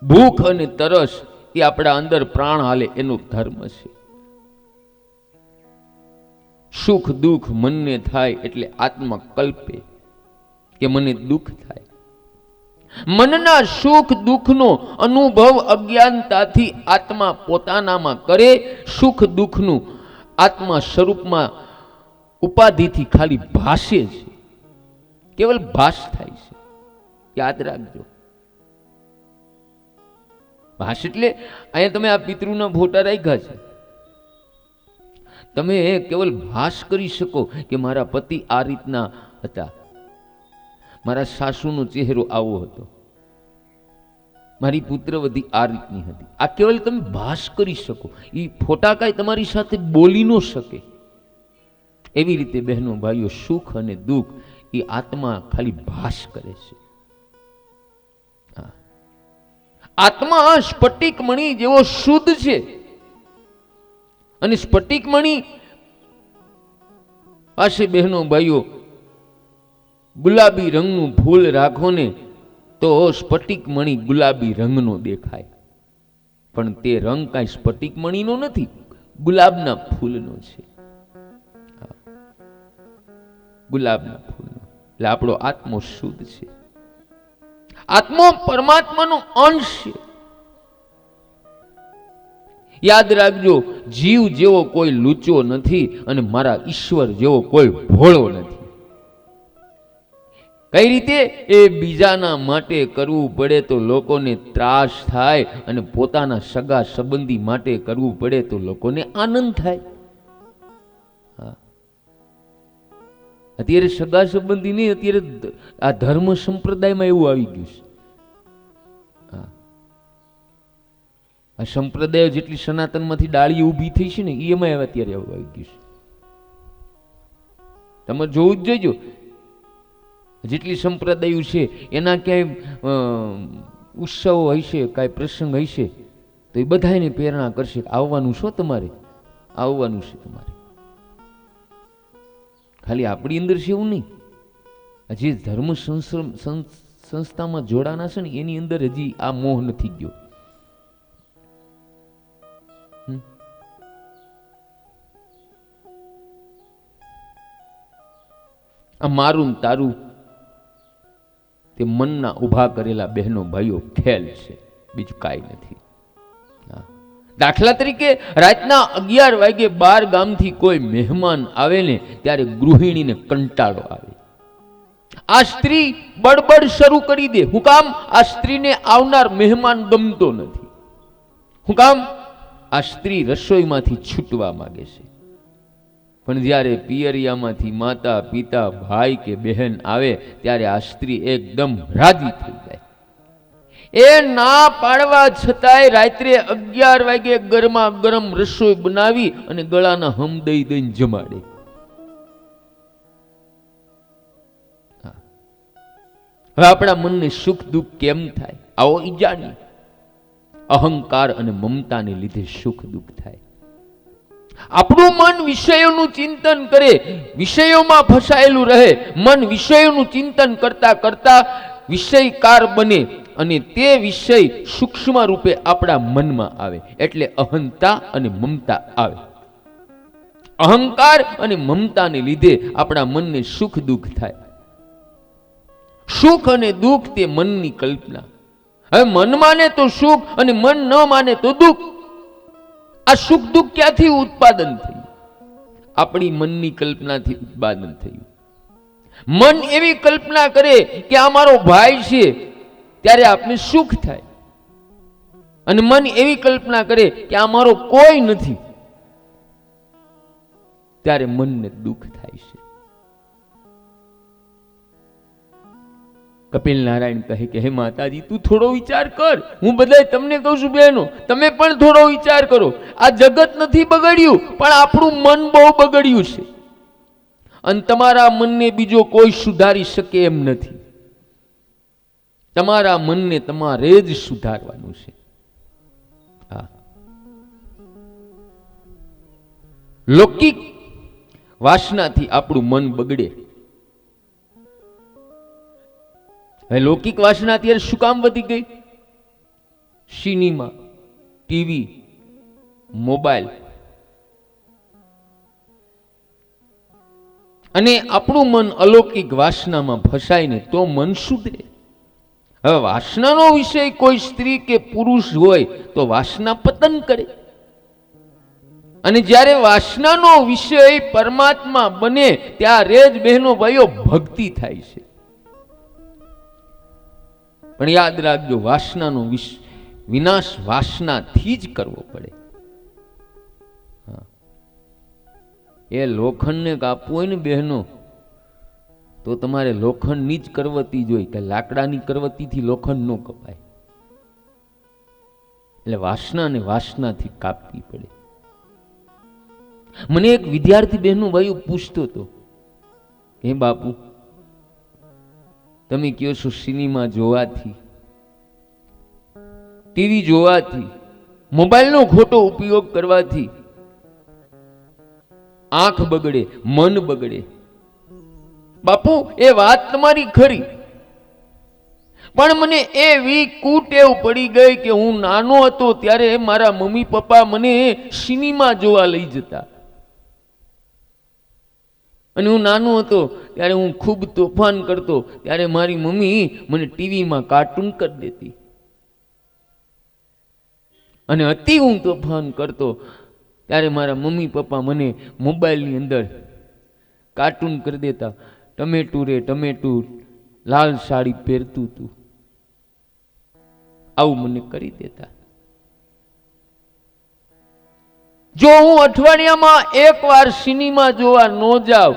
ભૂખ અને તરસ એ આપણા અંદર પ્રાણ હાલે એનો ધર્મ છે. સુખ દુઃખ મનને થાય એટલે આત્મા કલ્પે કે મને દુઃખ થાય. મનના સુખ દુઃખનો અનુભવ અજ્ઞાનતાથી આત્મા પોતાનામાં કરે. સુખ દુઃખનું આત્મા સ્વરૂપમાં ઉપાધિથી ખાલી ભાષે છે, કેવલ ભાષ થાય છે. યાદ રાખજો, ભાષ એટલે અહીંયા તમે આ પિતૃના ફોટા રાખ્યા છે, તમે કેવલ ભાષ કરી શકો કે મારા પતિ આ રીતના હતા, મારા સાસુનો ચહેરો આવો હતો, મારી પુત્રવધી આ રીતની હતી. આ કેવલ તમે ભાષ કરી શકો. એ ફોટા કાંઈ તમારી સાથે બોલી ન શકે. એવી રીતે બહેનો ભાઈઓ, સુખ અને દુઃખ એ આત્મા ખાલી ભાષ કરે છે. આત્મા સ્ફટિક મણિ જેવો શુદ્ધ છે, અને સ્ફટિક મણિ પાસે બહેનો ભાઈઓ ગુલાબી રંગનું ફૂલ રાખો ને તો સ્ફટિક મણિ ગુલાબી રંગનો દેખાય, પણ તે રંગ કાંઈ સ્ફટિક મણિનો નથી, ગુલાબના ફૂલનો છે. ગુલાબના ફૂલનો. એટલે આપણો આત્મો શુદ્ધ છે. આત્મો પરમાત્માનો અંશ છે. યાદ રાખજો, જીવ જેવો કોઈ લૂચો નથી અને મારા ઈશ્વર જેવો કોઈ ભોળો નથી. કઈ રીતે? એ બીજાના માટે કરવું પડે તો લોકોને ત્રાસ થાય, અને પોતાના સગા સંબંધી માટે કરવું પડે તો લોકોને આનંદ થાય. અત્યારે સગા સંબંધી નહીં, અત્યારે આ ધર્મ સંપ્રદાયમાં એવું આવી ગયું છે. આ સંપ્રદાય જેટલી સનાતનમાંથી ડાળી ઊભી થઈ છે ને એમાં અત્યારે એવું આવી ગયું છે. તમે જોવું જ જોઈજો, જેટલી સંપ્રદાયો છે એના ક્યાંય ઉત્સવો હશે, કાંઈ પ્રસંગ હશે તો એ બધાને પ્રેરણા કરશે, આવવાનું છો તમારે, આવવાનું છે તમારે. ખાલી આપણી અંદર છે એવું નહીં, જે ધર્મ સંસ્થામાં જોડાના છે ને એની અંદર હજી આ મોહ નથી ગયો. આ મારું તારું તે મનના ઉભા કરેલા બહેનો ભાઈઓ ખેલ છે, બીજું કાંઈ નથી. દાખલા તરીકે રાતના 11 વાગે 12 ગામથી કોઈ મહેમાન આવે ને ત્યારે ગૃહિણીને કંટાળો આવે. આ સ્ત્રી બડબડ શરૂ કરી દે. હું કામ? આ સ્ત્રીને આવનાર મહેમાન ગમતો નથી. હું કામ? આ સ્ત્રી રસોઈમાંથી છૂટવા માંગે છે. પણ જ્યારે પિયરિયામાંથી માતા પિતા ભાઈ કે બહેન આવે ત્યારે આ સ્ત્રી એકદમ રાજી થઈ જાય. એ ના પાડવા છતાંય રાત્રે 11 વાગે ગરમા ગરમ રસોઈ બનાવી અને ગળાના હમ દઈ દઈને જમાડે. હવે આપણા મનને સુખ દુઃખ કેમ થાય? આવો ઈ જાણીએ. અહંકાર અને મમતાને લીધે સુખ દુઃખ થાય. આપણું મન વિષયોનું ચિંતન કરે, વિષયોમાં ફસાયેલું રહે. મન વિષયોનું ચિંતન કરતા કરતા વિષયકાર બને અને તે વિષય સૂક્ષ્મ રૂપે આપણા મનમાં આવે, એટલે અહંતા અને મમતા આવે. અહંકાર અને મમતાને લીધે આપણા મનને સુખ દુઃખ થાય. સુખ અને દુઃખ તે મનની કલ્પના. હવે મન માને તો સુખ અને મન ન માને તો દુઃખ. આ સુખ દુઃખ ક્યાંથી ઉત્પાદન થયું? આપણી મનની કલ્પનાથી ઉત્પાદન થયું. મન એવી કલ્પના કરે કે આ મારો ભાઈ છે ત્યારે આપને સુખ થાય, અને મન એવી કલ્પના કરે કે આ મારો કોઈ નથી ત્યારે મનને દુઃખ થાય છે. કપિલ નારાયણ કહે કે હે માતાજી, તું થોડો વિચાર કર. હું બધાય તમને કહું છું બહેનો, તમે પણ થોડો વિચાર કરો. આ જગત નથી બગડ્યું, પણ આપણું મન બહુ બગડ્યું છે, અને તમારા મનને બીજો કોઈ સુધારી શકે એમ નથી. તમારા મનને તમારે જ સુધારવાનું છે. લૌકિક વાસનાથી આપણું મન બગડે. હવે લૌકિક વાસના અત્યારે શું કામ વધી ગઈ? સિનેમા, ટીવી, મોબાઈલ અને આપણું મન અલૌકિક વાસનામાં ફસાય ને તો મન સુધરે. હવે વાસનાનો વિષય કોઈ સ્ત્રી કે પુરુષ હોય તો વાસના પતન કરે, અને જ્યારે વાસનાનો વિષય પરમાત્મા બને ત્યારે જ બહેનો ભાઈઓ ભક્તિ થાય છે. પણ યાદ રાખજો, વાસનાનો વિનાશ વાસનાથી જ કરવો પડે. એ લોખંડને કાપવું હોય ને બહેનો, તો તમારે લોખંડની જ કરવતી જોઈ, કે લાકડાની કરવતીથી લોખંડ ન કપાય. એટલે વાસનાને વાસનાથી કાપવી પડે. મને એક વિદ્યાર્થી બહેનો ભાઈઓ પૂછતો હતો, હે બાપુ, તમે કહો છો સિનેમા જોવાથી, ટીવી જોવાથી, મોબાઈલનો ખોટો ઉપયોગ કરવાથી આંખ બગડે, મન બગડે. બાપુ, એ વાત તમારી ખરી, પણ મને એવી કુટેવ પડી ગઈ કે હું નાનો હતો ત્યારે મારા મમ્મી પપ્પા મને સિનેમા જોવા લઈ જતા, અને હું નાનો હતો ત્યારે હું ખૂબ તોફાન કરતો, ત્યારે મારી મમ્મી મને ટીવીમાં કાર્ટૂન કરી દેતી, અને અતિ હું તોફાન કરતો ત્યારે મારા મમ્મી પપ્પા મને મોબાઈલની અંદર કાર્ટૂન કરી દેતા. ટમેટું રે ટમેટું, લાલ સાડી પહેરતું તું, આવું મને કરી દેતા. જો હું અઠવાડિયામાં એકવાર સિનેમા જોવા ન જાઉં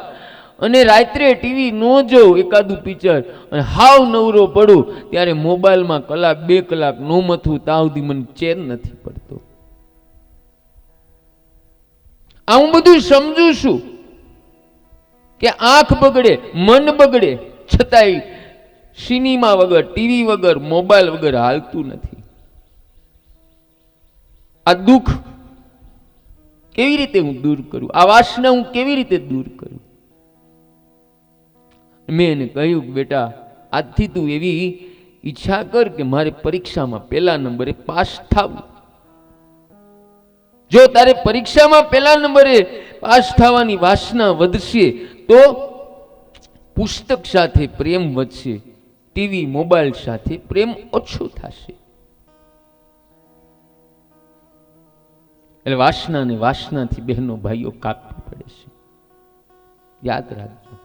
અને રાત્રે ટીવી ન જોઉં એકાદું પિક્ચર, અને હાવ નવરો પડું ત્યારે મોબાઈલમાં કલાક 2 કલાક નો મથું ત્યાં સુધી મને ચેન નથી પડતો. આ હું બધું સમજુ છું કે આંખ બગડે, મન બગડે, છતાંય સિનેમા વગર, ટીવી વગર, મોબાઈલ વગર હાલતું નથી. આ દુઃખ કેવી રીતે હું દૂર કરું? આ વાસના હું કેવી રીતે દૂર કરું? મેં એને કહ્યું, બેટા, આજથી તું એવી ઈચ્છા કર કે મારે પરીક્ષામાં 1લા નંબરે પાસ થવું. જો તારે પરીક્ષામાં 1લા નંબરે પાસ થવાની વાસના વધશે તો પુસ્તક સાથે પ્રેમ વધશે, ટીવી મોબાઈલ સાથે પ્રેમ ઓછો થશે. એટલે વાસનાને વાસનાથી બહેનો ભાઈઓ કાપવી પડે છે, યાદ રાખજો.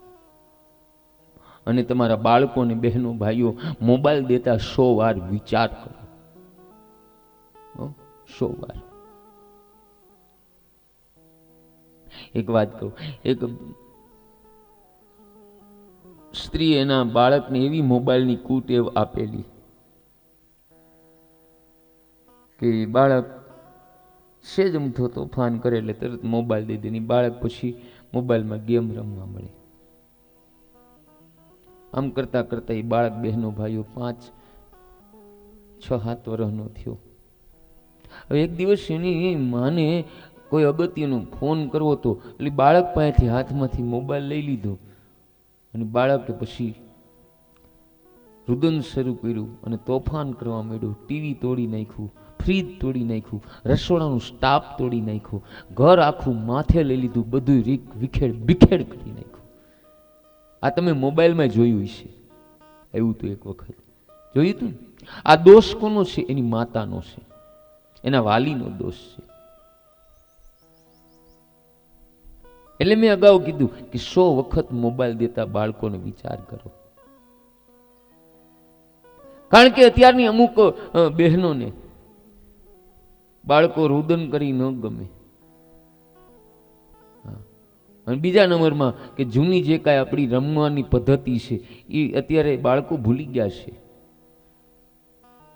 અને તમારા બાળકોને બહેનો ભાઈઓ મોબાઈલ દેતા 100 વાર વિચાર કરો, 100 વાર. એક વાત કહું, એક સ્ત્રી એના બાળકને એવી મોબાઈલની કુટેવ આપેલી કે બાળક સેજ અમથો તોફાન કરે એટલે તરત મોબાઈલ દઈ દે. બાળક પછી મોબાઈલમાં ગેમ રમવા મળે. આમ કરતા કરતા એ બાળક બહેનો ભાઈઓ 5, 6, 7 વર્ષનો થયો. હવે એક દિવસ એની માને કોઈ અગત્યનો ફોન કરવો તો એટલે બાળક પાસેથી હાથમાંથી મોબાઈલ લઈ લીધો, અને બાળકે પછી રુદન શરૂ કર્યું અને તોફાન કરવા માંડ્યું. ટીવી તોડી નાખ્યું, ફ્રીજ તોડી નાખ્યું, રસોડાનું સ્ટાફ તોડી નાખ્યું, ઘર આખું માથે લઈ લીધું, બધું વિખેડ બિખેડ કરી નાખ્યું. આ તમે મોબાઈલમાં જોયું છે. એવું તો એક વખત જોયું હતું. આ દોષ કોનો છે? એની માતાનો છે, એના વાલીનો દોષ છે. એટલે મેં અગાઉ કીધું કે 100 વખત મોબાઈલ દેતા બાળકોને વિચાર કરો. કારણ કે અત્યારની અમુક બહેનોને બાળકો રુદન કરી ન ગમે. અને બીજા નંબરમાં કે જૂની જે કાંઈ આપણી રમવાની પદ્ધતિ છે એ અત્યારે બાળકો ભૂલી ગયા છે.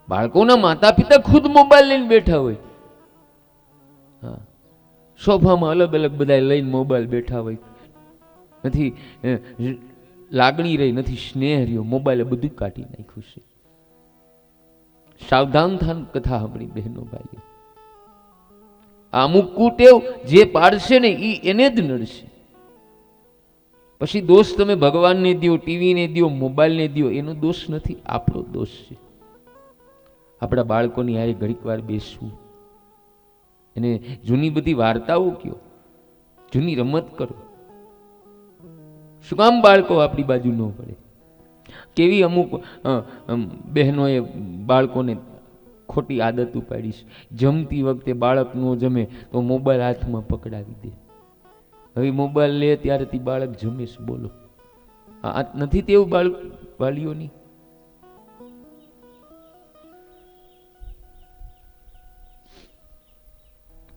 બાળકોના માતા પિતા ખુદ મોબાઈલ લઈને બેઠા હોય, હા, સોફામાં અલગ અલગ બધા લઈને મોબાઈલ બેઠા હોય. નથી લાગણી રહી, નથી સ્નેહ રહ્યો, મોબાઈલે બધું કાઢી નાખ્યું છે. સાવધાન થાન કથા આપણી બહેનો ભાઈઓ. અમુક કુટેવ જે પાડશે ને એને જ નડશે. પછી દોષ તમે ભગવાનને દો, ટીવીને દો, મોબાઈલને દો, એનો દોષ નથી, આપણો દોષ છે. આપણા બાળકોની હારે ઘડીક વાર બેસવું, એને જૂની બધી વાર્તાઓ કયો, જૂની રમત કરો. શું કામ બાળકો આપણી બાજુ ન પડે? કેવી અમુક બહેનોએ બાળકોને ખોટી આદત ઉપાડી છે. જમતી વખતે બાળક ન જમે તો મોબાઈલ હાથમાં પકડાવી દે. હવે મોબાઈલ લે ત્યારેથી બાળક જમે છે. બોલો, આ નથી તેવું બાળક વાલીઓની?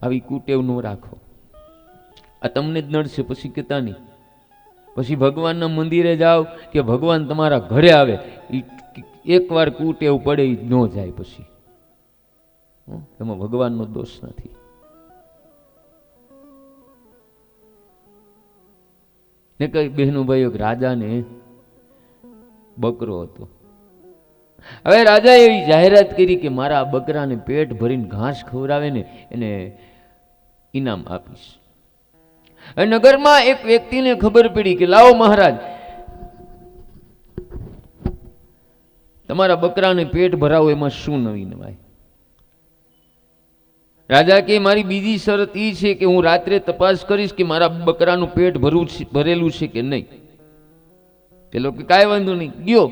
આવી કુટેવ ન રાખો. આ તમને જ નડશે, પછી કહેતા નહીં. પછી ભગવાનના મંદિરે જાઓ કે ભગવાન તમારા ઘરે આવે, એકવાર કુટેવ પડે એ ન જાય. પછી એમાં ભગવાનનો દોષ નથી. ને કઈ બહેનો ભાઈઓ, રાજાને બકરો હતો. હવે રાજાએ એવી જાહેરાત કરી કે મારા બકરાને પેટ ભરીને ઘાસ ખવડાવે ને એને ઇનામ આપીશ. નગરમાં એક વ્યક્તિને ખબર પડી કે લાવો મહારાજ, તમારા બકરાને પેટ ભરાવો, એમાં શું નવી નવાય? રાજા કે મારી બીજી શરત એ છે કે હું રાત્રે તપાસ કરીશ કે મારા બકરાનું પેટ ભરેલું છે કે નહીં. પેલો કે કાંઈ વાંધો નહીં. ગયો,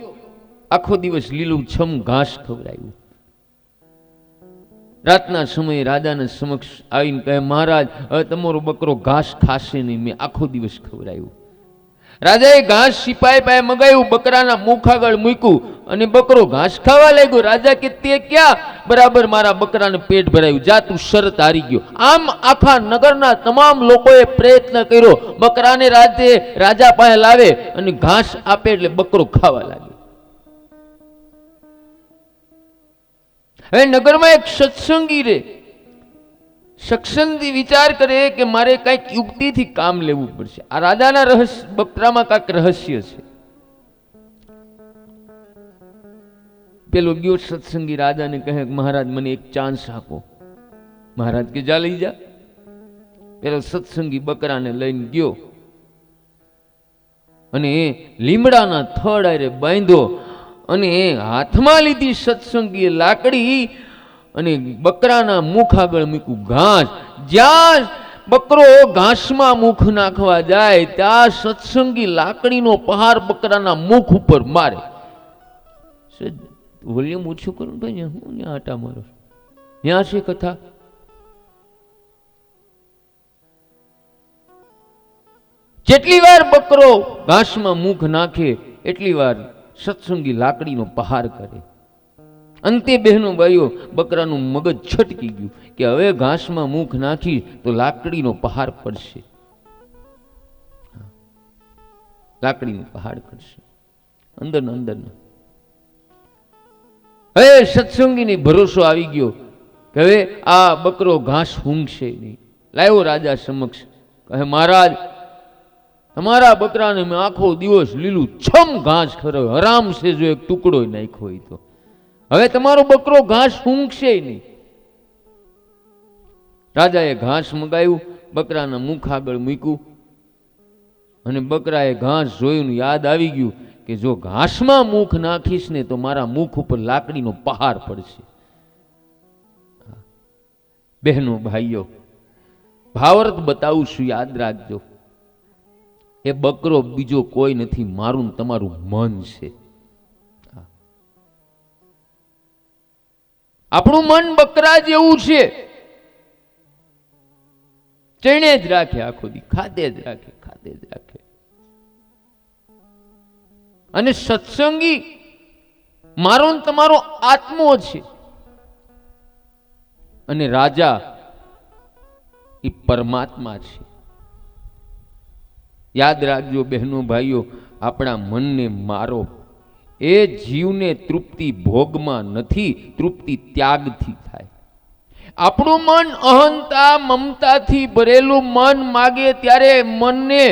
આખો દિવસ લીલું છમ ઘાસ ખવડાવ્યું. રાતના સમયે રાજાના સમક્ષ આવીને કહે, મહારાજ હવે તમારો બકરો ઘાસ ખાશે નહીં, મેં આખો દિવસ ખવડાવ્યું. રાજાએ ઘાસ સિપાઈ પાસે મગાવ્યું, બકરાના મુખ આગળ મૂક્યું અને બકરો ઘાસ ખાવા લાગ્યો. રાજા કે તે ક્યાં બરાબર મારા બકરાને પેટ ભરાયું, જા તું શરત હારી ગયો. આમ આખા નગરના તમામ લોકોએ પ્રયત્ન કર્યો, બકરાને રાજા પાસે લાવે અને ઘાસ આપે એટલે બકરો ખાવા લાગ્યો. હવે નગરમાં એક સત્સંગી રે, સત્સંગી વિચાર કરે કે મારે કઈક યુક્તિથી કામ લેવું પડશે. આ રાજાના રહસ્ય, બકરામાં કાંઈક રહસ્ય છે. પેલો ગયો સત્સંગી રાજાને કહે, મહારાજ મને એક ચાન્સ આપો. મહારાજ કે જા લઈ જા. પેલો સત્સંગી બકરાને લઈને ગયો અને લીમડાના થડ આરે બાંધ્યો અને હાથમાં લીધી સત્સંગીએ લાકડી અને બકરાના મુખ આગળ મૂક્યું ઘાસ. જ્યાં બકરો ઘાસમાં મુખ નાખવા જાય ત્યાં સત્સંગી લાકડીનો પહાર બકરાના મુખ ઉપર મારે. વોલ્યુમ ઓછું કરું ભાઈ, હું આટા મારો. ત્યાં છે કથા. જેટલી વાર બકરો ઘાસમાં મુખ નાખે એટલી વાર સત્સંગી લાકડીનો પહાર કરે. અંતે બહેનો ભાઈઓ, બકરાનું મગજ છટકી ગયું કે હવે ઘાસમાં મુખ નાખી તો લાકડીનો પહાર પડશે, લાકડીનો પહાડ કરશે અંદર અંદર. હવે સત્સંગીને ભરોસો આવી ગયો કે હવે આ બકરો ઘાસ ઊંઘશે નહીં. લાવ્યો રાજા સમક્ષ, કહે મહારાજ તમારા બકરાને મેં આખો દિવસ લીલું છમ ઘાસ ખવડાવ્યું, હરામ છે જો એક ટુકડો નાખ્યો હોય તો. હવે તમારો બકરો ઘાસ ઊંઘશે નહીં. રાજાએ ઘાસ મગાવ્યું, બકરાના મુખ આગળ મૂક્યું અને બકરાએ ઘાસ જોયું, યાદ આવી ગયું કે જો ઘાસમાં મુખ નાખીશ ને તો મારા મુખ ઉપર લાકડીનો પહાર પડશે. બહેનો ભાઈઓ, ભાવાર્થ બતાવું છું, યાદ રાખજો. એ બકરો બીજો કોઈ નથી, મારું તમારું મન છે. આપણું મન બકરા જેવું છે, ચણે જ રાખે, આખો દી ખાધે જ રાખે, ખાધે જ રાખે. અને સત્સંગી મારો તમારો આત્મો છે અને રાજા એ પરમાત્મા છે. યાદ રાખજો બહેનો ભાઈઓ, આપણા મનને મારો. એ જીવને તૃપ્તિ ભોગમાં નથી, તૃપ્તિ ત્યાગથી થાય. આપણું મન અહંતા મમતાથી ભરેલું મન માગે ત્યારે મનને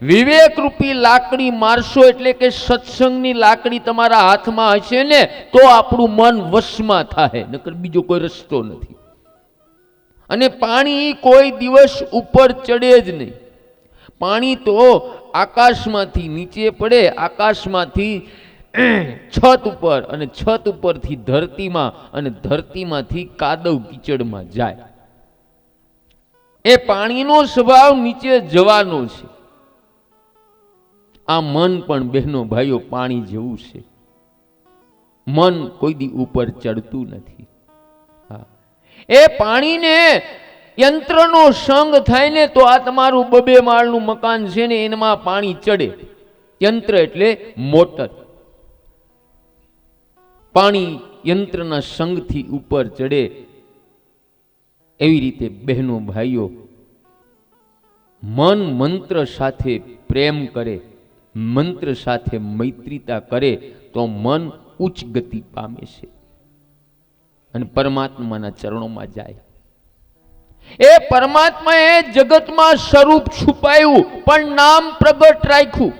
વિવેક રૂપી લાકડી મારશો, એટલે કે સત્સંગની લાકડી તમારા હાથમાં હશે ને તો આપણું મન વશમાં થાય, નકર બીજો કોઈ રસ્તો નથી. અને પાણી કોઈ દિવસ ઉપર ચડે જ નહીં. પાણી તો આકાશમાંથી નીચે પડે, આકાશમાંથી છત ઉપર, અને છત ઉપરથી ધરતીમાં, અને ધરતીમાંથી કાદવ કીચડમાં જાય. એ પાણીનો સ્વભાવ નીચે જવાનો છે. આ મન પણ બહેનો ભાઈઓ પાણી જેવું છે. મન કોઈ દી ઉપર ચડતું નથી. એ પાણીને યંત્રનો સંગ થાય ને તો આ તમારું 2 માળનું મકાન છે ને એમાં પાણી ચડે. યંત્ર એટલે મોટર. પાણી યંત્રના સંગથી ઉપર ચડે. એવી રીતે બહેનો ભાઈઓ, મન મંત્ર સાથે પ્રેમ કરે, મંત્ર સાથે મૈત્રીતા કરે તો મન ઉચ્ચ ગતિ પામે છે અને પરમાત્માના ચરણોમાં જાય. એ પરમાત્માએ જગતમાં સ્વરૂપ છુપાયું પણ નામ પ્રગટ રાખ્યું.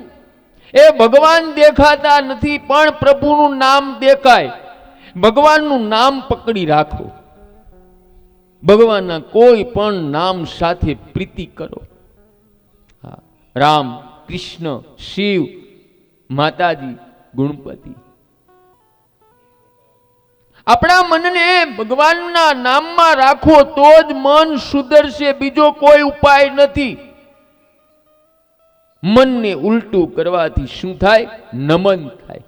એ ભગવાન દેખાતા નથી પણ પ્રભુનું નામ દેખાય. ભગવાનનું નામ પકડી રાખો. ભગવાનના કોઈ પણ નામ સાથે પ્રીતિ કરો. રામ, કૃષ્ણ, શિવ, માતાજી, ગણપતિ. આપણા મનને ભગવાનના નામમાં રાખો તો જ મન સુધરશે. બીજો કોઈ ઉપાય નથી. મનને ઉલટું કરવાથી શું થાય? નમન થાય.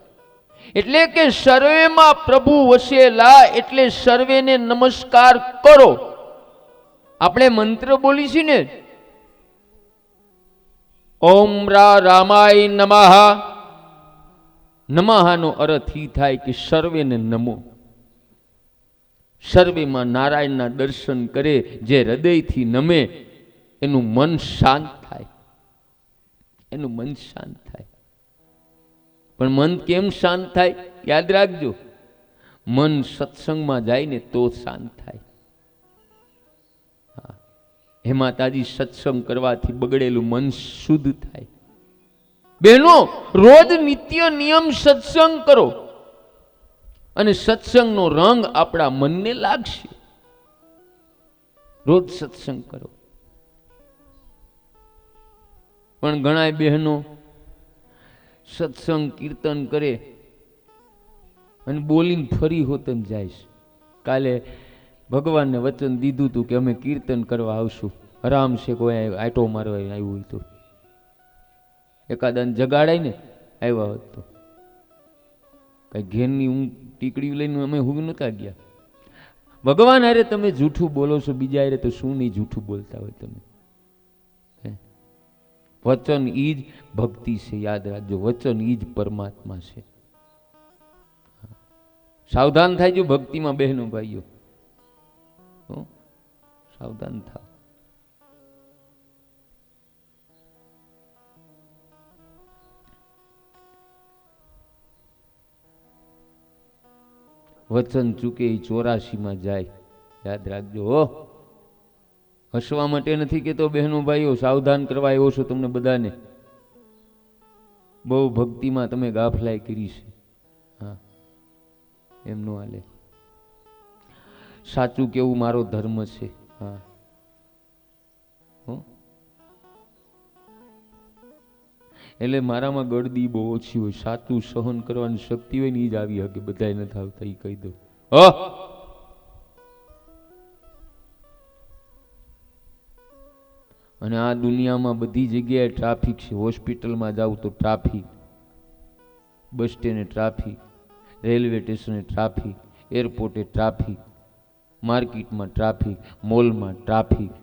એટલે કે સર્વેમાં પ્રભુ વસેલા, એટલે સર્વેને નમસ્કાર કરો. આપણે મંત્ર બોલી છીએ ને, ઓમ રામાય નમઃ. નમઃનો અર્થ એ થાય કે સર્વેને નમો. સર્વેમાં નારાયણના દર્શન કરે, જે હૃદયથી નમે એનું મન શાંત થાય. એનું મન શાંત થાય. પણ મન કેમ શાંત થાય? યાદ રાખજો, મન સત્સંગમાં જાય ને તો શાંત થાય. હે માતાજી, સત્સંગ કરવાથી બગડેલું મન શુદ્ધ થાય. બહેનો, રોજ નિત્ય નિયમ સત્સંગ કરો અને સત્સંગનો રંગ આપણા મનને લાગશે. રોજ સત્સંગ કરો. પણ ઘણા બહેનો સત્સંગ કીર્તન કરે અને બોલીને ફરી હોતન જાય છે. કાલે ભગવાનને વચન દીધું હતું કે અમે કીર્તન કરવા આવશું. આરામ છે, કોઈ આટો મારવા આવ્યું હોય તો એકાદાને જગાડાય ને આવ્યા હોત તો. કઈ ઘેરની ઊંઘ ટીકડી લઈને અમે હું નતા ગયા. ભગવાન હારે તમે જૂઠું બોલો છો, બીજા હારે તો શું નહીં જૂઠું બોલતા હોય તમે. વચન ઈ જ ભક્તિ છે. યાદ રાખજો, વચન ઈ જ પરમાત્મા છે. સાવધાન થાયજો ભક્તિમાં બહેનો ભાઈઓ, સાવધાન થાવ. વચન ચૂકે એ 84માં જાય. યાદ રાખજો હો. હસવા માટે નથી કેતો બહેનો ભાઈઓ, સાવધાન કરવા આવ્યો છો તમને બધાને. બહુ ભક્તિમાં તમે ગાફલાઈ કરી છે. હા, એમનું હાલે. સાચું કેવું મારો ધર્મ છે. હા, એટલે મારામાં ગળદી બહુ ઓછી હોય. સાચું સહન કરવાની શક્તિ હોય ને એ જ આવી શકે. બધાય નથી આવતા, એ કહી દો. અને આ દુનિયામાં બધી જગ્યાએ ટ્રાફિક છે. હોસ્પિટલમાં જાવ તો ટ્રાફિક, બસ સ્ટેન્ડે ટ્રાફિક, રેલવે સ્ટેશને ટ્રાફિક, એરપોર્ટે ટ્રાફિક, માર્કેટમાં ટ્રાફિક, મોલમાં ટ્રાફિક,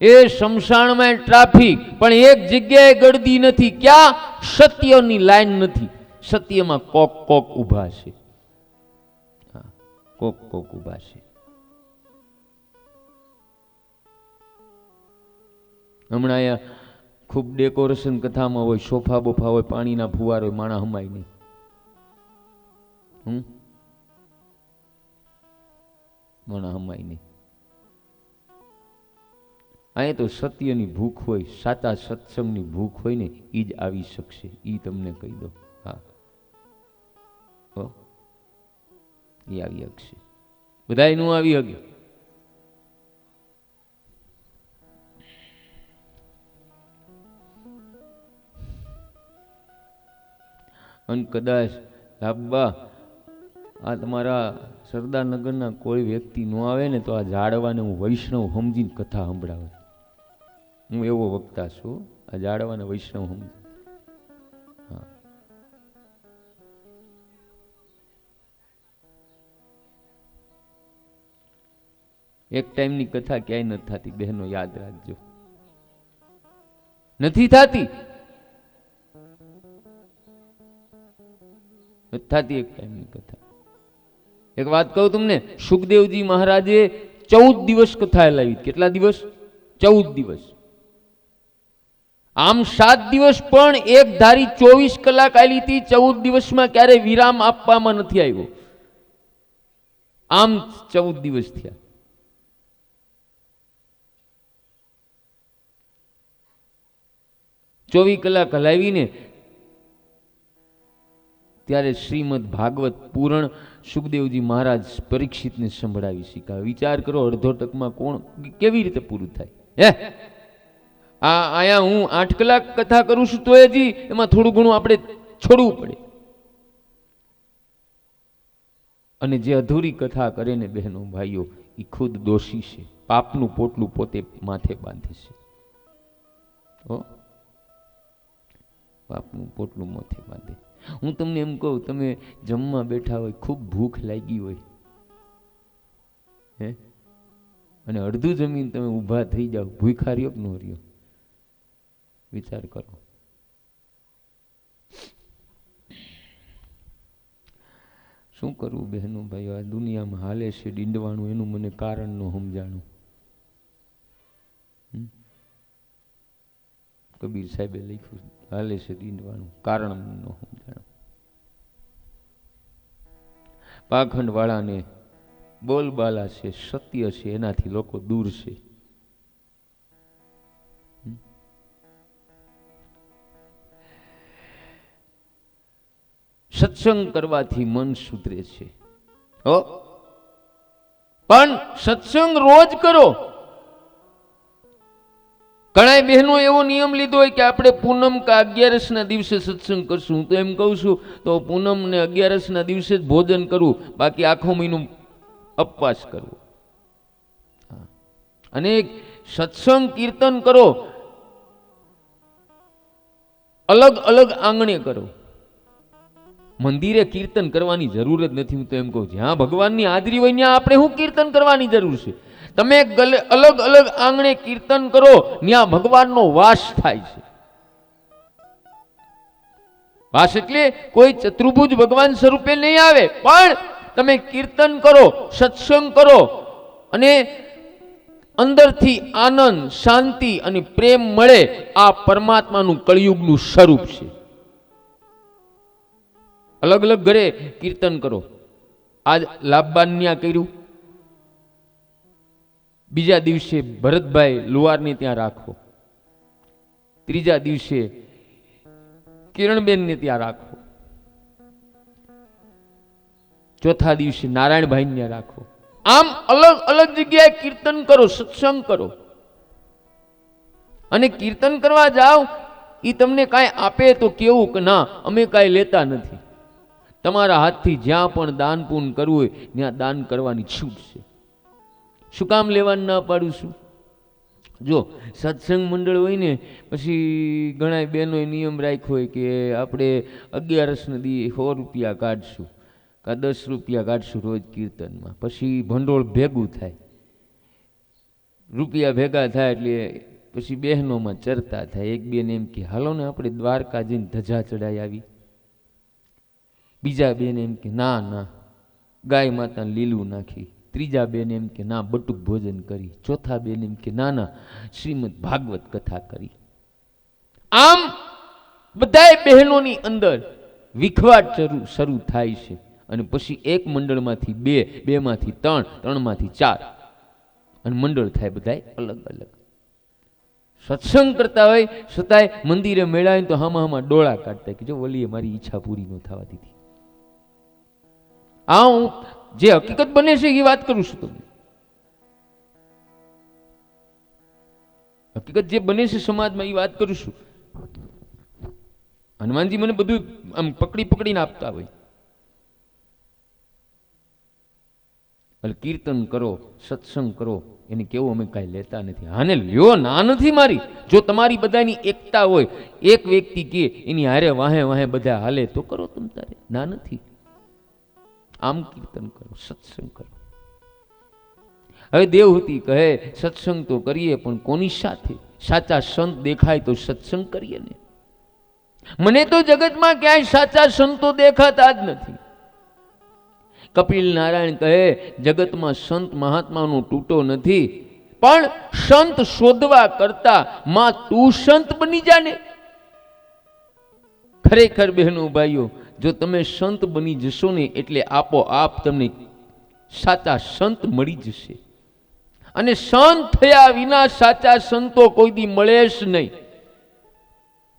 એ શમશાનમાં ટ્રાફિક. પણ એક જગ્યાએ ગળદી નથી. ક્યાં? સત્યની લાઈન નથી. સત્યમાં કોક કોક ઊભા છે. કોક કોક ઊભા છે. હમણાં અહીંયા ખૂબ ડેકોરેશન કથામાં હોય, સોફા બોફા હોય, પાણીના ફુવાર હોય, માણા હમાય નહીં. માણા હમાય નહીં. અહીંયા તો સત્યની ભૂખ હોય, સાચા સત્સંગની ભૂખ હોય ને એ જ આવી શકશે. એ તમને કહી દો. હા, એ આવી શકશે. બધાય નું આવી શકે. અને કદાચ લાભબા આ તમારા સરદારનગરના કોઈ વ્યક્તિ ન આવે ને તો આ ઝાડવાને હું વૈષ્ણવ સમજીને કથા સંભળાવે. હું એવો વક્તા છું, આ ઝાડવાને વૈષ્ણવ સમજી. હા, એક ટાઈમની કથા ક્યાંય નથી થતી બહેનો, યાદ રાખજો, નથી થતી, થતી એક ટાઈમની કથા. એક વાત કહું તમને, સુખદેવજી મહારાજે 14 દિવસ કથા લાવી. કેટલા દિવસ? 14 દિવસ. આમ 7 દિવસ પણ એક ધારી 24 કલાક આલી હતી. 14 દિવસમાં ક્યારે વિરામ આપવામાં નથી આવ્યો. આમ 14 દિવસ થયા. ચોવીસ કલાક હલાવીને ત્યારે શ્રીમદ ભાગવત પુરાણ સુખદેવજી મહારાજ પરીક્ષિતને સંભળાવી શીખ્યા. વિચાર કરો, અડધો ટકમાં કોણ કેવી રીતે પૂરું થાય? હે, આયા હું 8 કલાક કથા કરું છું તો હજી એમાં થોડું ઘણું આપણે છોડવું પડે. અને જે અધૂરી કથા કરે ને બહેનો ભાઈઓ, એ ખુદ દોષી છે. પાપનું પોટલું પોતે માથે બાંધે છે. પાપનું પોટલું માથે બાંધે. હું તમને એમ કહું, તમે જમવા બેઠા હોય, ખૂબ ભૂખ લાગી હોય, હે, અને અડધું જમીન તમે ઊભા થઈ જાઓ, ભૂખા રહ્યો કે ન રહ્યો? વિચાર કરો. શું કરવું બહેનો ભાઈઓ? આ દુનિયામાં હાલે છે ડીંડવાનું, એનું મને કારણ ન સમજાણું. કબીર સાહેબે લખ્યું, હાલે છે ડીંડવાનું, કારણ ન સમજાણું. પાખંડ વાળાને બોલબાલા છે, સત્ય છે, એનાથી લોકો દૂર છે. સત્સંગ કરવાથી મન સુધરે છે. પણ સત્સંગ રોજ કરો. ઘણા બહેનો એવો નિયમ લીધો હોય કે આપણે પૂનમ કે 11 ના દિવસે સત્સંગ કરશું. હું તો એમ કહું છું, તો પૂનમ ને 11 ના દિવસે જ ભોજન કરવું, બાકી આખો મહિનો ઉપવાસ કરવો. અને સત્સંગ કીર્તન કરો, અલગ અલગ આંગણે કરો. મંદિરે કીર્તન કરવાની જરૂર જ નથી. હું તો એમ કહું, જ્યાં ભગવાનની હાજરી હોય ત્યાં આપણે શું કીર્તન કરવાની જરૂર છે? તમે અલગ અલગ આંગણે કીર્તન કરો, ત્યાં ભગવાનનો વાસ થાય છે. વાસ એટલે કોઈ ચતુર્ભુજ ભગવાન સ્વરૂપે નહીં આવે, પણ તમે કીર્તન કરો, સત્સંગ કરો, અને અંદરથી આનંદ, શાંતિ અને પ્રેમ મળે. આ પરમાત્માનું કળિયુગનું સ્વરૂપ છે. અલગ અલગ ઘરે કીર્તન કરો. આજ લાભબાન્યા કર્યું, બીજા દિવસે ભરતભાઈ લુવારને ત્યાં રાખો, ત્રીજા દિવસે કિરણબેનને ત્યાં રાખો, ચોથા દિવસે નારાયણભાઈને રાખો. આમ અલગ અલગ જગ્યાએ કીર્તન કરો, સત્સંગ કરો. અને કીર્તન કરવા જાઓ, એ તમને કાંઈ આપે તો કેવું કે ના, અમે કાંઈ લેતા નથી. તમારા હાથથી જ્યાં પણ દાન પૂન કરવું હોય ત્યાં દાન કરવાની છૂટ છે. શું કામ લેવાનું ના પાડું છું? જો સત્સંગ મંડળ હોય ને, પછી ઘણા બહેનોએ નિયમ રાખ્યો હોય કે આપણે 11 દી 100 રૂપિયા કાઢશું, કાં 10 રૂપિયા કાઢશું રોજ કીર્તનમાં. પછી ભંડોળ ભેગું થાય, રૂપિયા ભેગા થાય એટલે પછી બહેનોમાં ચર્ચા થાય. એક બેન એમ કે હાલો ને આપણે દ્વારકા જઈને ધજા ચડાઈ આવી. બીજા બેન એમ કે ના ના, ગાય માતાને લીલું નાખી. ત્રીજા બેન એમ કે ના, બટુક ભોજન કરી. ચોથા બેન એમ કે ના ના, શ્રીમદ ભાગવત કથા કરી. આમ બધાય બહેનોની અંદર વિખવાટ શરૂ થાય છે. અને પછી એક મંડળમાંથી 2, 2 માંથી 3, 3 માંથી 4, અને મંડળ થાય બધાય અલગ અલગ. સત્સંગ કરતા હોય છતાંય મંદિરે મેળાય તો હામાં ડોળા કાઢતા કે જો વલીએ મારી ઈચ્છા પૂરી ન થવા દીધી. આ હું જે હકીકત બને છે એ વાત કરું છું તમને. હકીકત જે બને છે સમાજમાં એ વાત કરું છું. હનુમાનજી મને બધું આમ પકડી પકડીને આપતા હોય. એટલે કીર્તન કરો, સત્સંગ કરો, એને કેવું અમે કાંઈ લેતા નથી. આને લ્યો, ના નથી મારી. જો તમારી બધાની એકતા હોય, એક વ્યક્તિ કે એની હારે વાહે વાહે બધા હાલે તો કરો તમ તારે, ના નથી. આમ કીર્તન કરો, સત્સંગ કરો. હવે દેવહૂતિ કહે સત્સંગ તો કરીએ પણ કોની સાથે? સાચા સંત દેખાય તો સત્સંગ કરીએ ને. મને તો જગતમાં ક્યાંય સાચા સંતો દેખાતા જ નથી. કપિલ નારાયણ કહે જગતમાં સંત મહાત્માનો તૂટો નથી, પણ સંત શોધવા કરતા માં તું સંત બની જાને. ખરેખર બહેનો ભાઈઓ, જો તમે સંત બની જશો ને એટલે આપોઆપ તમને સાચા સંત મળી જશે. અને સંત થયા વિના સાચા સંતો કોઈ દી મળે જ નહીં.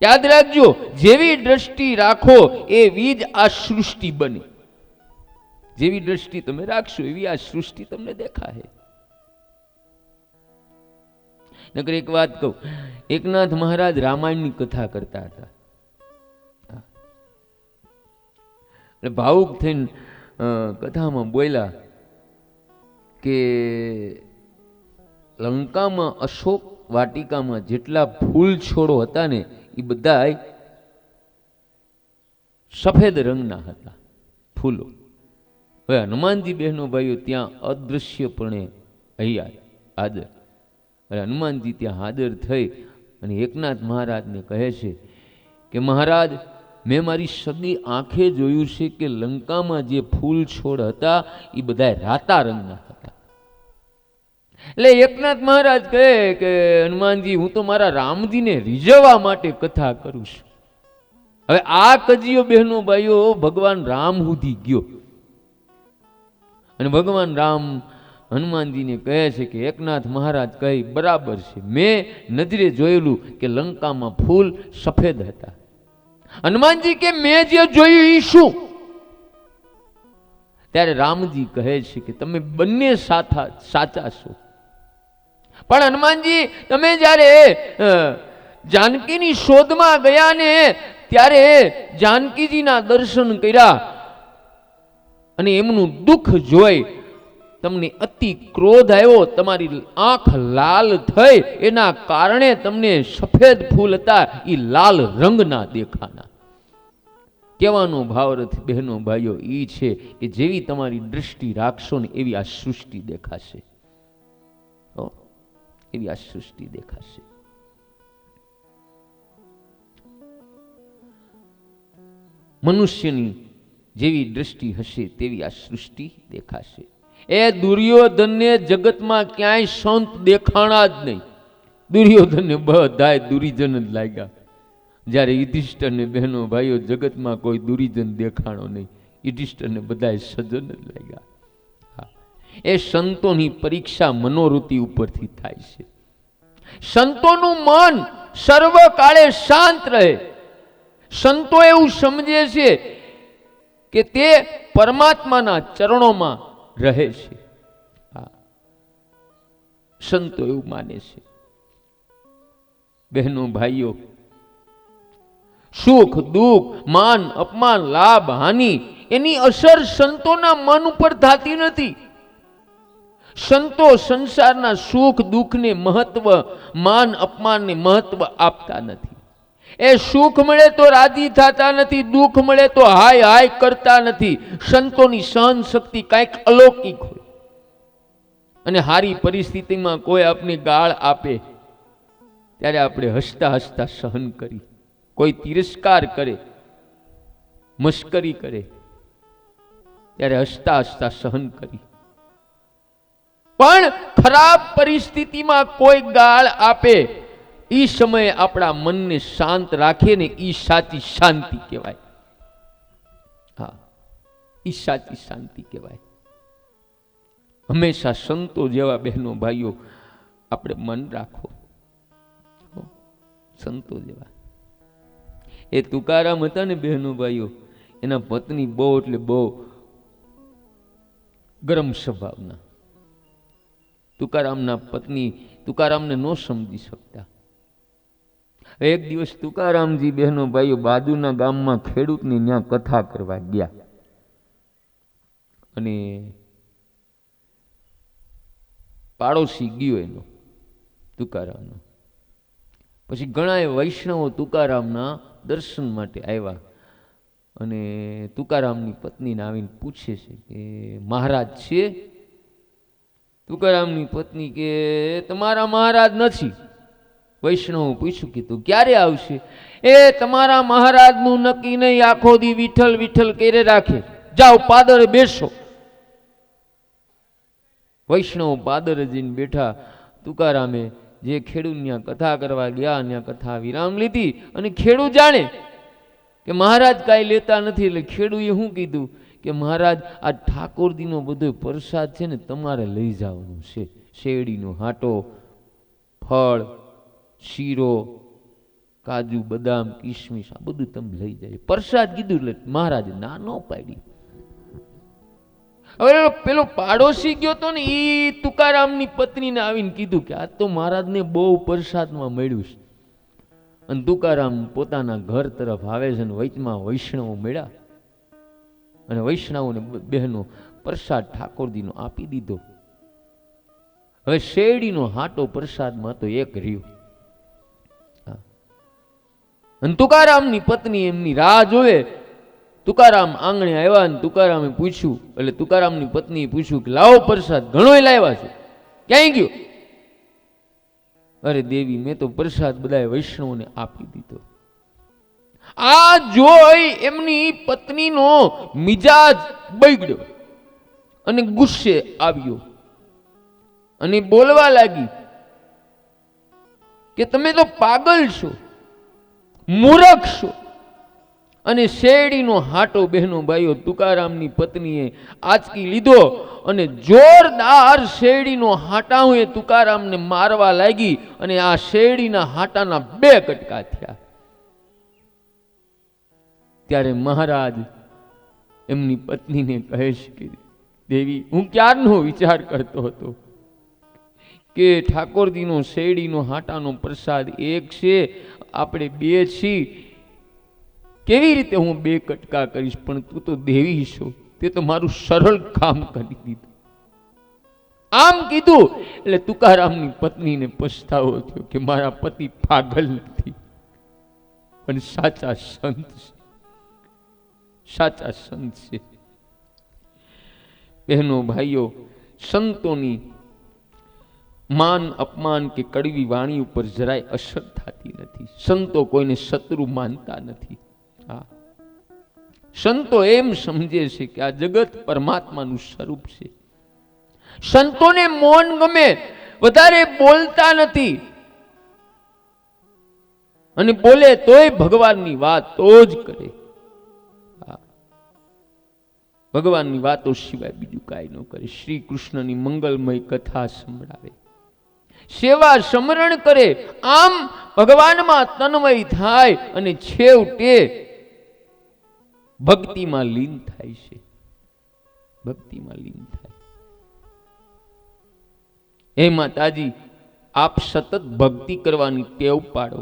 યાદ રાખજો, જેવી દ્રષ્ટિ રાખો એવી જ આ સૃષ્ટિ બને. જેવી દ્રષ્ટિ તમે રાખશો એવી આ સૃષ્ટિ તમને દેખાય. નકર એક વાત કહું, એકનાથ મહારાજ રામાયણની કથા કરતા હતા. ભાવુક થઈને કથામાં બોલ્યા કે લંકામાં અશોક વાટિકામાં જેટલા ફૂલ છોડો હતા ને એ બધા સફેદ રંગના હતા ફૂલો. હવે હનુમાનજી બહેનો ભાઈઓ ત્યાં અદૃશ્યપણે હાજર. હનુમાનજી ત્યાં હાજર થઈ અને એકનાથ મહારાજને કહે છે કે મહારાજ, મેં મારી સદી આંખે જોયું છે કે લંકામાં જે ફૂલ છોડ હતા એ બધા રાતા રંગના હતા. એટલે એકનાથ મહારાજ કહે કે હનુમાનજી, હું તો મારા રામજીને રીઝવવા માટે કથા કરું છું. હવે આ કજીયો બહેનો ભાઈઓ ભગવાન રામ સુધી ગયો અને ભગવાન રામ હનુમાનજીને કહે છે કે એકનાથ મહારાજ કહે બરાબર છે, મેં નજરે જોયેલું કે લંકામાં ફૂલ સફેદ હતા. હનુમાનજી કે મેં જે જોયું એ શું? ત્યારે રામજી કહે છે કે તમે બંને સાચા છો. પણ હનુમાનજી, તમે જ્યારે જાનકીની શોધમાં ગયા ને ત્યારે જાનકીજીના દર્શન કર્યા અને એમનું દુઃખ જોઈ તમને અતિ ક્રોધ આવ્યો, તમારી આંખ લાલ થઈ, એના કારણે તમને સફેદ ફૂલ હતા એ લાલ રંગના દેખાના. કહેવાનો ભાવરથ બહેનો ભાઈઓ એ છે કે જેવી તમારી દૃષ્ટિ રાખશો ને એવી આ સૃષ્ટિ દેખાશે. એવી આ સૃષ્ટિ દેખાશે. મનુષ્યની જેવી દૃષ્ટિ હશે તેવી આ સૃષ્ટિ દેખાશે. એ દુર્યોધનને જગતમાં ક્યાંય સંત દેખાણા જ નહીં. દુર્યોધનને બધાય દુર્જન જ લાગ્યા. જ્યારે યુધિષ્ઠરને બહેનો ભાઈઓ જગતમાં કોઈ દુર્જન દેખાણો નહીં. યુધિષ્ઠરને બધાય સજ્જન જ લાગ્યા. એ સંતોની પરીક્ષા મનોવૃત્તિ ઉપરથી થાય છે. સંતોનું મન સર્વકાળે શાંત રહે. સંતો એવું સમજે છે કે તે પરમાત્માના ચરણોમાં રહે છે. સંતો એવું માને છે. બહેનો ભાઈઓ, સુખ દુઃખ, માન અપમાન, લાભ હાનિ એની અસર સંતોના મન ઉપર થતી નથી. સંતો સંસારના સુખ દુઃખને મહત્વ, માન અપમાનને મહત્વ આપતા નથી. એ સુખ મળે તો રાજી થતા નથી, દુઃખ મળે તો હાય હાય કરતા નથી. સંતોની સહન શક્તિ કાંઈક અલૌકિક હોય. અને હારી પરિસ્થિતિમાં કોઈ આપને ગાળ આપે ત્યારે આપણે હસતા હસતા સહન કરી. કોઈ તિરસ્કાર કરે, મશ્કરી કરે ત્યારે હસતા હસતા સહન કરી. પણ ખરાબ પરિસ્થિતિમાં કોઈ ગાળ આપે એ સમયે આપણા મનને શાંત રાખીએ ને એ સાચી શાંતિ કહેવાય. હા, એ સાચી શાંતિ કહેવાય. હંમેશા સંતો જેવા બહેનો ભાઈઓ આપણે મન રાખો. સંતો જેવા. એ તુકારામ હતા ને બહેનો ભાઈઓ, એના પત્ની બહુ એટલે બહુ ગરમ સ્વભાવના. તુકારામના પત્ની તુકારામને ન સમજી શકતા. એક દિવસ તુકારામજી બહેનો ભાઈઓ બાજુના ગામમાં ખેડૂતની ત્યાં કથા કરવા ગયા અને પાડોશી ગયો એનો તુકારામનો. પછી ઘણા વૈષ્ણવો તુકારામના દર્શન માટે આવ્યા અને તુકારામની પત્નીને આવીને પૂછે છે કે મહારાજ છે? તુકારામની પત્ની કે તમારા મહારાજ નથી. વૈષ્ણવ પૂછ્યું કે તું ક્યારે આવશે? એ તમારા મહારાજનું નક્કી નહીં, આખો દી વિઠ્ઠલ વિઠ્ઠલ કરે રાખે, જાઓ પાદરે બેસો. વૈષ્ણવ પાદરે જઈને બેઠા. તુકારામે જે ખેડૂત ત્યાં કથા કરવા ગયા ત્યાં કથા વિરામ લીધી અને ખેડૂત જાણે કે મહારાજ કાંઈ લેતા નથી. એટલે ખેડૂએ શું કીધું કે મહારાજ આ ઠાકોરજીનો બધો પ્રસાદ છે ને તમારે લઈ જવાનું છે. શેરડીનો હાટો, ફળ, શીરો, કાજુ, બદામ, કિશમિશ આ બધું તમે લઈ જાય પ્રસાદ કીધું. એટલે મહારાજ ના ન પાડી. હવે પેલો પાડોશી ગયો તો ને એ તુકારામની પત્નીને આવીને કીધું કે આ તો મહારાજને બહુ પ્રસાદમાં મળ્યું છે. અને તુકારામ પોતાના ઘર તરફ આવે છે અને વચમાં વૈષ્ણવો મળ્યા અને વૈષ્ણવોને બહેનો પ્રસાદ ઠાકોરજીનો આપી દીધો. હવે શેરડીનો હાટો પ્રસાદમાં તો એક રહ્યો. અને તુકારામની પત્ની એમની રાહ જોવે. તુકારામ આંગણે આવ્યા અને તુકારામે પૂછ્યું, એટલે તુકારામની પત્નીએ પૂછ્યું કે લાવો પ્રસાદ, ઘણોય લાવ્યા છે, ક્યાંય ગયો? અરે દેવી, મેં તો પ્રસાદ બધા વૈષ્ણવોને આપી દીધો. આ જોઈ એમની પત્નીનો મિજાજ બગડ્યો અને ગુસ્સે આવ્યો અને બોલવા લાગી કે તમે તો પાગલ છો, મૂર્ખ છો. અને શેરડીનો હાટો બહેનો ભાઈઓ તુકારામની પત્નીએ આંચકી લીધો અને જોરદાર શેરડીનો હાટાઓ એ તુકારામને મારવા લાગી અને આ શેરડીના હાટાના 2 કટકા થયા. ત્યારે મહારાજ એમની પત્નીને કહે છે કે દેવી, હું ક્યારનો વિચાર કરતો હતો કે ઠાકોરજીનો શેરડીનો હાટાનો પ્રસાદ એક છે, આપણે 2 છીએ, કેવી રીતે હું 2 કટકા કરીશ? પણ તું તો દેવી છો, તે તો મારું સરળ કામ કરી દીધું. આમ કીધું એટલે તુકારામની પત્નીને પછતાવો થયો કે મારા પતિ પાગલ નથી પણ સાચા સંત છે, સાચા સંત છે. બહેનો ભાઈઓ, સંતોની માન અપમાન કે કડવી વાણી ઉપર જરાય અસર થતી નથી. સંતો કોઈને શત્રુ માનતા નથી. સંતો એમ સમજે છે કે આ જગત પરમાત્માનું સ્વરૂપ છે. સંતોને મૌન ગમે, વધારે બોલતા નથી અને બોલે તોય ભગવાનની વાત તો જ કરે. ભગવાનની વાતો સિવાય બીજું કાંઈ ન કરે. શ્રી કૃષ્ણની મંગલમય કથા સંભળાવે, સેવા સમરણ કરે, આમ ભગવાનમાં તન્મય થાય અને છેવટે ભક્તિમાં લીન થાય છે. ભક્તિમાં લીન થાય. હે માતાજી, આપ સતત ભક્તિ કરવાની ટેવ પાડો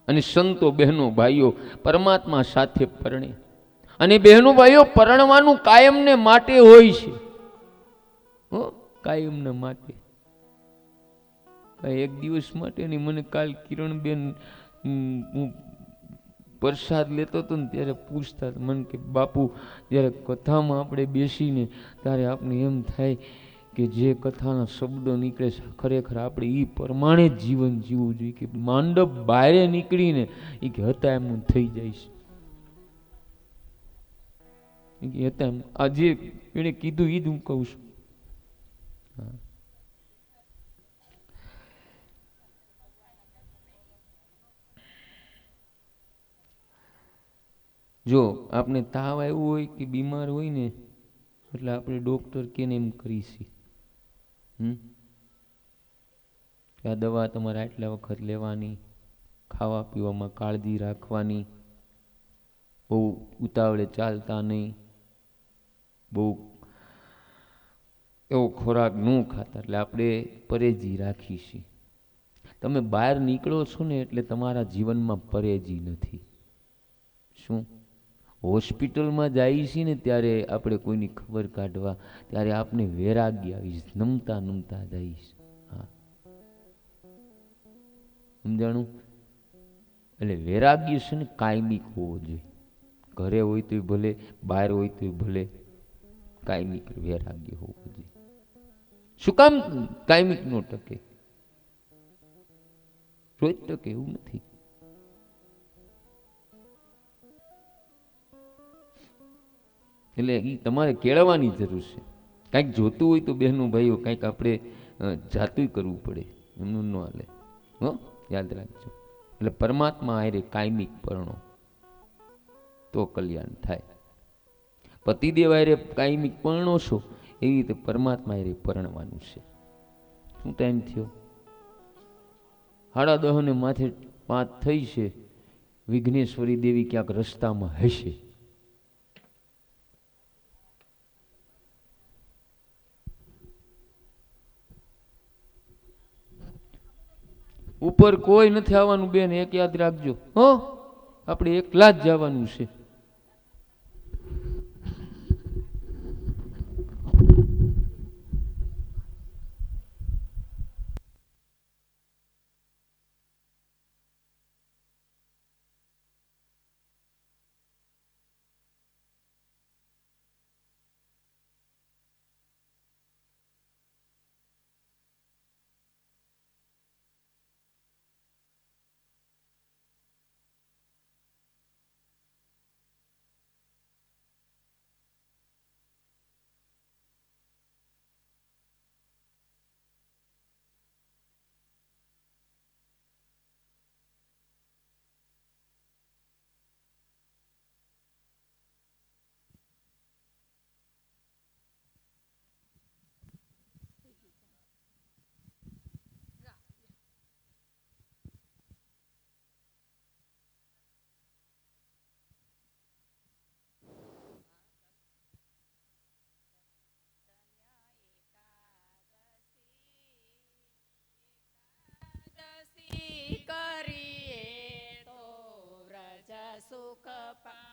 અને સંતો બહેનો ભાઈઓ પરમાત્મા સાથે પરણે. અને બહેનો ભાઈઓ, પરણવાનું કાયમને માટે હોય છે, કાયમને માટે, એક દિવસ માટે નહીં. મને કાલ કિરણબેન હું પ્રસાદ લેતો હતો ને ત્યારે પૂછતા મને કે બાપુ, જ્યારે કથામાં આપણે બેસીને ત્યારે આપણે એમ થાય કે જે કથાના શબ્દો નીકળે છે ખરેખર આપણે એ પ્રમાણે જ જીવન જીવવું જોઈએ. કે માંડપ બહારે નીકળીને એ કે હતા એમનું થઈ જાય છે. હતા એમ આ જે એને કીધું એ જ હું કહું છું. જો આપણે તાવ આવ્યો હોય કે બીમાર હોય ને એટલે આપણે ડૉક્ટર કેને એમ કરીશી કે આ દવા તમારે આટલા વખત લેવાની, ખાવા પીવામાં કાળજી રાખવાની, બહુ ઉતાવળે ચાલતા નહીં, બહુ એવો ખોરાક ન ખાતા, એટલે આપણે પરેજી રાખીશી. તમે બહાર નીકળો છો ને એટલે તમારા જીવનમાં પરેજી નથી. શું? હોસ્પિટલમાં જઈએ છીએ ને ત્યારે આપણે કોઈની ખબર કાઢવા, ત્યારે આપને વૈરાગ્ય આવીશ, નમતા નમતા જઈશ. હા, સમજાણું? એટલે વૈરાગ્ય છે ને કાયમિક હોવો જોઈએ. ઘરે હોય તોય ભલે, બહાર હોય તોય ભલે, કાયમિક વૈરાગ્ય હોવું જોઈએ. શું કામ કાયમિક નો ટકે? રોજ ટકે એવું નથી. એટલે એ તમારે કેળવવાની જરૂર છે. કાંઈક જોતું હોય તો બહેનો ભાઈઓ કાંઈક આપણે જાતું કરવું પડે, એમનું ન હાલે. હો, યાદ રાખજો. એટલે પરમાત્મા હારે કાયમિક પરણો તો કલ્યાણ થાય. પતિદેવ હારે કાયમિક પરણો છો એવી રીતે પરમાત્મા હારે પરણવાનું છે. શું ટાઈમ થયો? 10:30 માથે 5 થઈ છે. વિઘ્નેશ્વરી દેવી ક્યાંક રસ્તામાં હશે. ઉપર કોઈ નથી આવવાનું બેન, એક યાદ રાખજો. હો, આપણે એકલા જ જવાનું છે. કરીએ તો વ્રજ સુખ